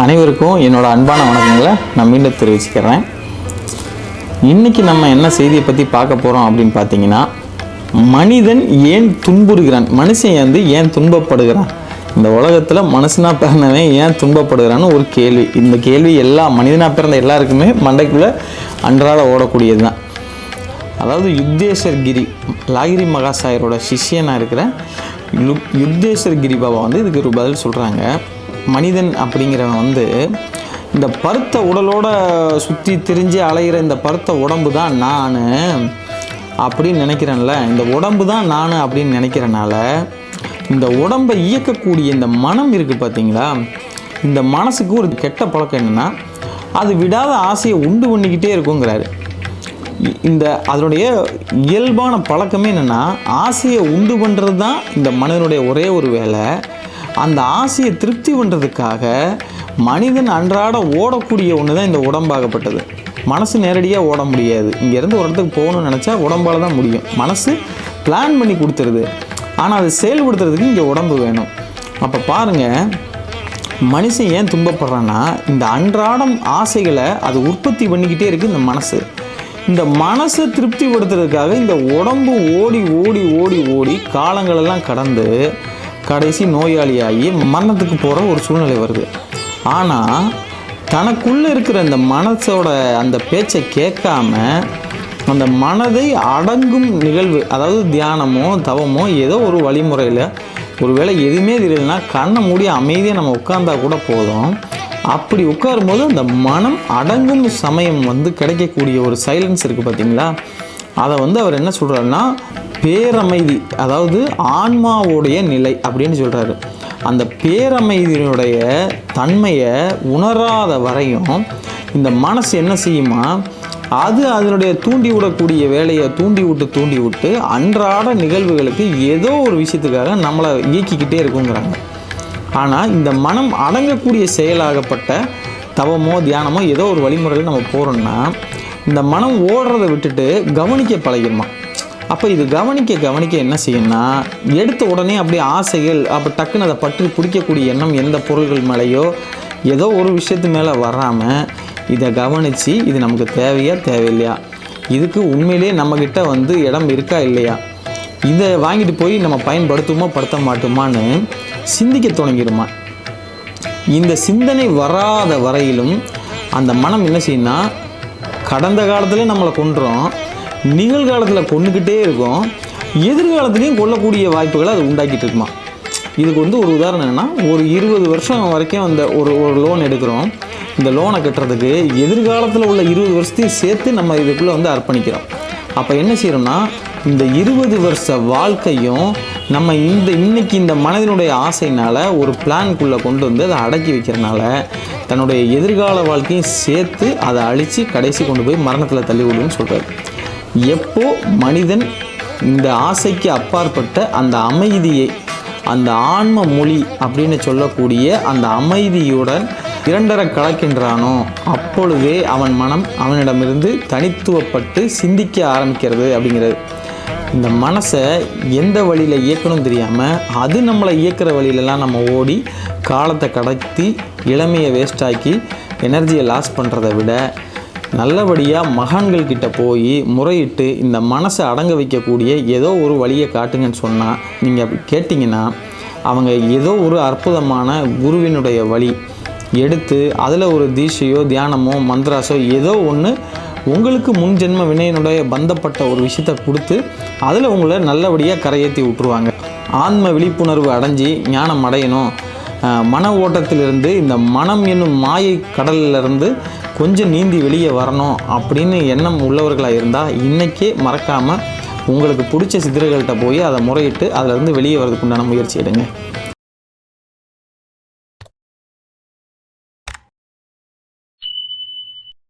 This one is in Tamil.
அனைவருக்கும் என்னோட அன்பான வணக்கங்களை நான் மீண்டும் தெரிவிச்சுக்கிறேன். இன்றைக்கி நம்ம என்ன செய்தியை பற்றி பார்க்க போகிறோம் அப்படின்னு பார்த்தீங்கன்னா, மனிதன் ஏன் துன்புறுகிறான், மனுஷன் ஏன் துன்பப்படுகிறான், இந்த உலகத்தில் மனுஷனாக பிறந்தவன் ஏன் துன்பப்படுகிறான்னு ஒரு கேள்வி. இந்த கேள்வி எல்லா மனிதனாக பிறந்த எல்லாருக்குமே மண்டைக்குள்ளே அன்றாட ஓடக்கூடியது தான். அதாவது யுத்தேஸ்வர் கிரி லாகிரி மகாசாயரோட சிஷ்யனாக இருக்கிற யுத்தேஸ்வர் கிரி பாபா இதுக்கு ஒரு பதில் சொல்கிறாங்க. மனிதன் அப்படிங்கிறவன் இந்த பருத்த உடலோட சுற்றி திரிஞ்சு அலைகிற இந்த பருத்த உடம்பு தான் நான் அப்படின்னு நினைக்கிறேன்ல, இந்த உடம்பு தான் நான் அப்படின்னு நினைக்கிறனால இந்த உடம்பை இயக்கக்கூடிய இந்த மனம் இருக்குது பார்த்தீங்களா, இந்த மனசுக்கு ஒரு கெட்ட பழக்கம் என்னென்னா, அது விடாத ஆசையை உண்டு பண்ணிக்கிட்டே இருக்குங்கிறாரு. அதனுடைய இயல்பான பழக்கமே என்னென்னா, ஆசையை உண்டு பண்ணுறது தான் இந்த மனிதனுடைய ஒரே ஒரு வேலை. அந்த ஆசையை திருப்தி பண்ணுறதுக்காக மனிதன் அன்றாட ஓடக்கூடிய ஒன்று தான் இந்த உடம்பாகப்பட்டது. மனசு நேரடியாக ஓட முடியாது. இங்கேருந்து ஒரு இடத்துக்கு போகணும்னு நினச்சா உடம்பால் தான் முடியும். மனசு பிளான் பண்ணி கொடுத்துருது, ஆனால் அதை செயல்படுத்துறதுக்கு இங்கே உடம்பு வேணும். அப்போ பாருங்கள், மனுஷன் ஏன் துன்பப்படுறான்னா, இந்த அன்றாடம் ஆசைகளை அது உற்பத்தி பண்ணிக்கிட்டே இருக்குது இந்த மனசு. இந்த மனசை திருப்திப்படுத்துறதுக்காக இந்த உடம்பு ஓடி ஓடி ஓடி ஓடி காலங்களெல்லாம் கடந்து கடைசி நோயாளியாகி மரணத்துக்கு போகிற ஒரு சூழ்நிலை வருது. ஆனால் தனக்குள்ளே இருக்கிற இந்த மனசோட அந்த பேச்சை கேட்காம அந்த மனதை அடங்கும் நிகழ்வு, அதாவது தியானமோ தவமோ ஏதோ ஒரு வழிமுறையில், ஒருவேளை எதுவுமே தெரியலனா கண்ணை மூடி அமைதியாக நம்ம உட்கார்ந்தா கூட போதும். அப்படி உட்காரும்போது அந்த மனம் அடங்கும் சமயம் கிடைக்கக்கூடிய ஒரு சைலன்ஸ் இருக்குது பார்த்தீங்களா, அதை அவர் என்ன சொல்கிறாருன்னா பேரமைதி, அதாவது ஆன்மாவுடைய நிலை அப்படின்னு சொல்கிறாரு. அந்த பேரமைதியினுடைய தன்மையை உணராத வரையும் இந்த மனசு என்ன செய்யுமா, அது அதனுடைய தூண்டி விடக்கூடிய வேலையை தூண்டி விட்டு அன்றாட நிகழ்வுகளுக்கு ஏதோ ஒரு விஷயத்துக்காக நம்மளை இயக்கிக்கிட்டே இருக்குங்கிறாங்க. ஆனால் இந்த மனம் அடங்கக்கூடிய செயலாகப்பட்ட தவமோ தியானமோ ஏதோ ஒரு வழிமுறையில் நம்ம போகிறோம்னா, இந்த மனம் ஓடுறதை விட்டுட்டு கவனிக்க பழகிடுமா. அப்போ இது கவனிக்க என்ன செய்யணும்னா, எடுத்த உடனே அப்படியே ஆசைகள் அப்போ டக்குன்னு அதை பற்றி பிடிக்கக்கூடிய எண்ணம் எந்த பொருள்கள் மேலேயோ ஏதோ ஒரு விஷயத்து மேலே வராமல் இதை கவனித்து இது நமக்கு தேவையா தேவையில்லையா, இதுக்கு உண்மையிலே நம்மக்கிட்ட இடம் இருக்கா இல்லையா, இதை வாங்கிட்டு போய் நம்ம பயன்படுத்துமோ படுத்த மாட்டோமான்னு சிந்திக்க தொடங்கிடுமா. இந்த சிந்தனை வராத வரையிலும் அந்த மனம் என்ன செய்யணும்னா, கடந்த காலத்தில் நம்மளை கொன்றோம், நிகழ்காலத்தில் கொண்டுக்கிட்டே இருக்கும், எதிர்காலத்துலேயும் கொல்லக்கூடிய வாய்ப்புகளை அது உண்டாக்கிட்டு இருக்குமா. இதுக்கு ஒரு உதாரணம் என்னென்னா, ஒரு 20 வருஷம் வரைக்கும் ஒரு லோன் எடுக்கிறோம். இந்த லோனை கட்டுறதுக்கு எதிர்காலத்தில் உள்ள 20 வருஷத்தையும் சேர்த்து நம்ம இதுக்குள்ளே அர்ப்பணிக்கிறோம். அப்போ என்ன செய்கிறோம்னா, இந்த 20 வருஷ வாழ்க்கையும் நம்ம இன்னைக்கு இந்த மனதினுடைய ஆசையினால் ஒரு பிளான்குள்ளே கொண்டு அதை அடக்கி வைக்கிறனால தன்னுடைய எதிர்கால வாழ்க்கையும் சேர்த்து அதை அழித்து கடைசி கொண்டு போய் மரணத்தில் தள்ளி விடுன்னு சொல்கிறார். எப்போ மனிதன் இந்த ஆசைக்கு அப்பாற்பட்ட அந்த அமைதியை, அந்த ஆன்ம மொழி அப்படின்னு சொல்லக்கூடிய அந்த அமைதியுடன் இரண்டரை கலக்கின்றானோ, அப்பொழுதே அவன் மனம் அவனிடமிருந்து தனித்துவப்பட்டு சிந்திக்க ஆரம்பிக்கிறது அப்படிங்கிறது. இந்த மனசை எந்த வழியில் இயக்கணும் தெரியாமல் அது நம்மளை இயக்கிற வழியிலலாம் நம்ம ஓடி காலத்தை கடத்தி இளமையை வேஸ்டாக்கி எனர்ஜியை லாஸ் பண்ணுறதை விட நல்லபடியாக மகான்கள்கிட்ட போய் முறையிட்டு இந்த மனசை அடங்க வைக்கக்கூடிய ஏதோ ஒரு வழியை காட்டுங்கன்னு சொன்னால், நீங்கள் அப்படி கேட்டிங்கன்னா அவங்க ஏதோ ஒரு அற்புதமான குருவினுடைய வழி எடுத்து அதில் ஒரு தீட்சையோ தியானமோ மந்திராஸோ ஏதோ ஒன்று உங்களுக்கு முன் ஜென்ம வினையினுடைய பந்தப்பட்ட ஒரு விஷயத்தை கொடுத்து அதில் உங்களை நல்லபடியாக கரையேற்றி விட்டுருவாங்க. ஆன்ம விழிப்புணர்வு அடைஞ்சி ஞானம் அடையணும், மன ஓட்டத்திலிருந்து இந்த மனம் என்னும் மாயை கடலிலிருந்து கொஞ்சம் நீந்தி வெளியே வரணும் அப்படின்னு எண்ணம் உள்ளவர்களாக இருந்தால் இன்றைக்கே மறக்காமல் உங்களுக்கு பிடிச்ச சித்தர்கள்ட்ட போய் அதை முறையிட்டு அதிலேருந்து வெளியே வரதுக்கு உண்டான முயற்சி எடுங்க.